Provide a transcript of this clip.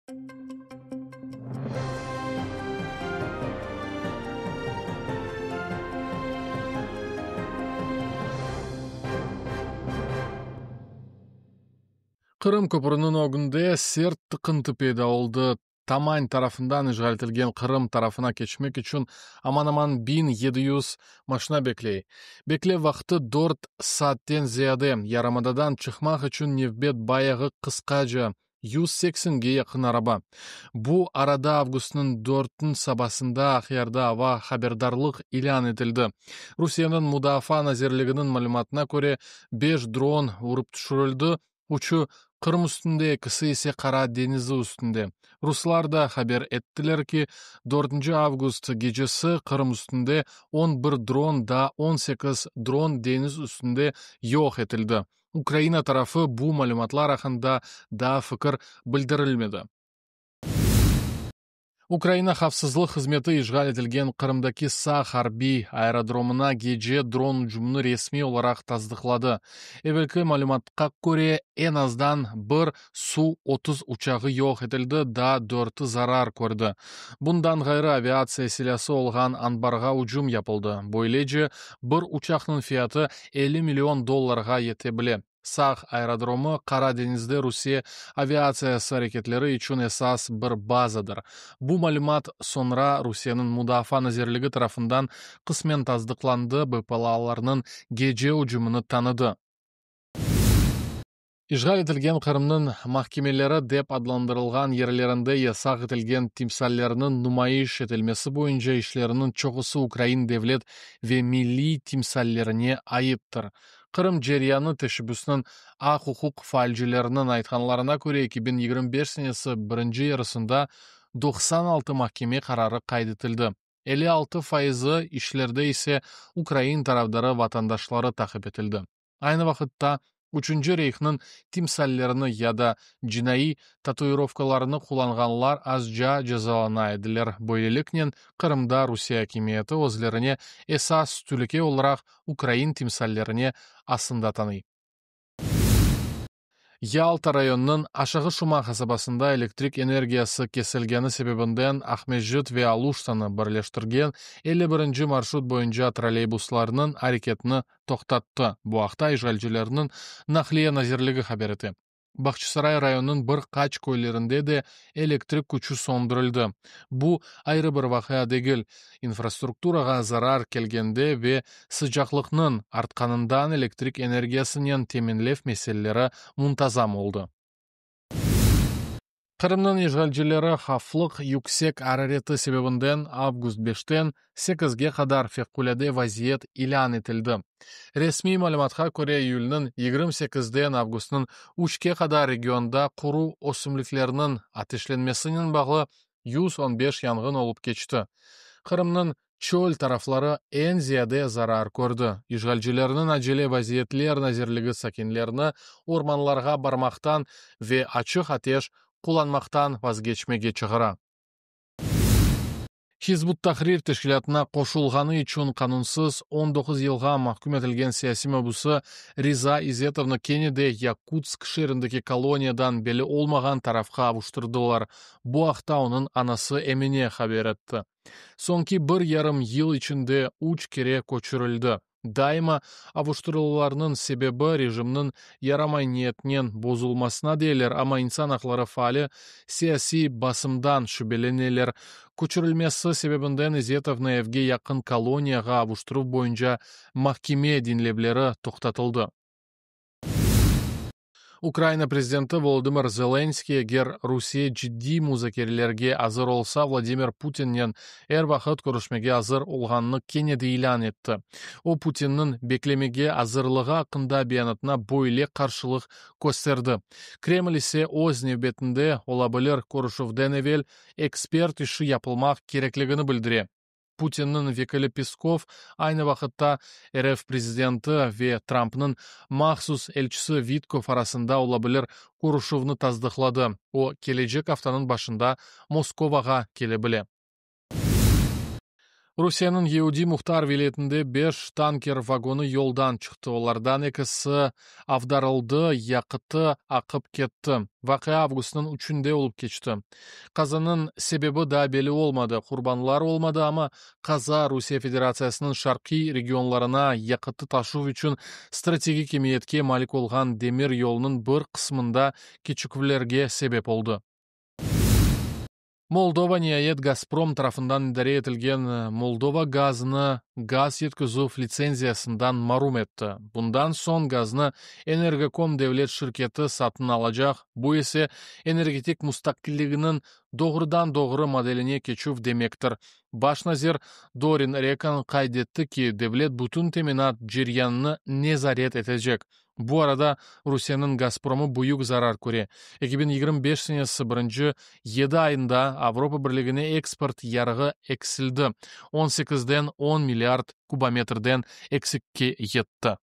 Кырым көпірінің огунде серт тыкынты пайда болду. Тамань тарафынан ишгал этилген Кырым тарафына keçmek үчүн аман-аман 1700 машина беклей. Бекле вакыты 4 сааттен зияде. Ярамададан чыкмак үчүн невбет баягы кыскача 180ге якын араба. Бу арада августтун 4 сабасында акыярда аба хабардарлык илан этилди. Русиянын мудафа назирлигинин маалыматына көрө 5 дрон уруп түшүрүлдү. Учу Кырым үстүндө, экиси эсе Кара денизи үстүндө. Руслар да хабар эттилер ки 4 август кечеси Кырым үстүндө 11 дрон да 18 дрон дениз үстүндө жок этилди. Украина тарафы бу маалыматлар акында да пикир билдирилмеди. Украина Хавсызлык кызмети ишгал этилген Кырымдагы Са харбий аэродромуна кече дрон ужумун ресми оларак таздыклады. Эвелки маалыматка көрө эң аздан 1 Су-30 учагы жок этилди да 4 зарар көрдү. Bundan гайры авиация силасы олган анбарга ужум япылды. Бу эле 1 учактын фияты $50 миллион жете билет. Сах аэродрому Кара денизде Русия авиациясы аракетлери үчүн эсас бир базадыр. Бу маалымат сонра Русиянын мудафа назирлиги тарафынан кысмен таздыкланды, БПЛАларнын кече ужумуну таныды. Ишгал этилген Кырымдын махкемелери деп адландырылган жерлеринде ясак этилген тимсаллеринин нумайыш этилмеси боюнча ишлеринин чогусу Украин девлет ve milli тимсаллерине айыптыр. Кырым жерияны тешибүсүнүн ак укук фаалчыларынын айтканларына көрө 2025 сенеси биринчи ярысында 96 махкеме карары кайдытылды. 56% ишлерде эсе Украин тараптары ватандашлары такып этилди. Айны вакытта Үчүнчү рейхнын тимсаллерини яда жинайы татуировкаларını кулланганлар азжа жазалана эдилер. Бу элекнен Кырымда Русия хакимияты өзлерине эсас түлүкө оларак Украин тимсаллерине асында таный. Ялта районунун Ашагы Шума касабасында электрик энергиясы кесилгени себебинен Ахмеджит ve Алуштаны бирлештирген 51 маршрут боюнча троллейбусларынын аракетini токтотты. Бу акта ишгалчыларынын Нахлия назирлиги хабар этти. Бакчысарай районунун бир кач көйлөрүндө да электрик күчү сондурулду. Бу айры бир вакыа дегил. Инфраструктурага зарар келгенде ve сыжаклыкнын артканынан электрик энергиясынын теминлев маселелери мунтазам болду. Кырымдын ишгалчылары хафлык юксек арарети себебинен август 5тен 8ге кадар февкуладе вазиет илан этилди. Ресми маалыматка көрө июльнын 28ден августтун 3ге кадар регионда куруу өсүмлүклөрүнүн атешленмесинин багы 115 янгын болуп кетти. Кырымдын чөл тарафлары эң зияде зарар көрдү. Ишгалчыларынын ажеле вазиетлер назирлиги сакинлерини орманларга бармактан ve ачык атеш кулланмактан ваз кечмеге чыгара. Хизбут Тахрир тешкилатына кошулганы үчүн канунсыз 19 жылга махкум этилген саясий мабусы Риза Изетовну Кенеде Якутск шээриндеги колониядан бели олмаган тарафка абуштырдылар. Бу акта анын анасы эмине хабар этти. Соңки 1,5 жыл ичинде 3 кере көчүрүлдү. Дайыма абуштырууларынын себеби режимдин ярамай ниетинен бозулмасына дейлер, ама инсан аклары фаали саясий басымдан шүбеленелер. Көчүрүлмеси себебинен Изетовну Евге якын колонияга абуштыруу боюнча махкеме динлеблери токтотулду. Украина президенти Володимир Зеленский эгер Русия жиддий музакерлерге азыр болса Владимир Путинден эр вакыт көрүшмеге азыр болгонун Кенеди илан этти. О Путиндин беклемеге азырлыгы акында баянатына бу эле каршылык көстөрдү. Кремль исе өз небетинде олабылыр көрүшүүдөн эвел эксперт иши япылмак керектигин билдире. Путиндин векили Песков айны вакытта РФ президенти ve Трамптын махсус элчиси Витков арасында олабылыр көрүшүүнү таздыклады. О келечек аптанын башында Московага келе биле. Rusiyanın Yehudi Muhtar vilayetinde 5 tanker vagonu yoldan çıktı. Onlardan ikisi avdarıldı, yakıtı akıp ketti. Vakıa avgustun 3'ünde olup geçti. Kazanın sebebi da belli olmadı. Kurbanlar olmadı ama kaza Rusya Federasyasının şarkı regionlarına yakıtı taşıv üçün strategik emniyetke malik olgan demir yolunun bir kısmında keçiklerge sebep oldu. Moldova nihayet Gazprom tarafından idare etilgen Moldova gazını gaz yetkizүү лицензиясından marum etti. Bundan son gazını Energokom devlet şirketi satın alacak. Bu ise energetik mustakilliginin doğrudan doğru modeline keçiv demektir. Başnazir Dorin Rekan kaydetti ki devlet bütün teminat ceryanını nezaret edecek. Bu arada Rusya'nın Gazprom'u büyük zarar göre. 2025 senesi 7 ayında Avrupa Birliği'ne eksport yarığı eksildi. 18'den 10 milyard kubometrden eksikke yetti.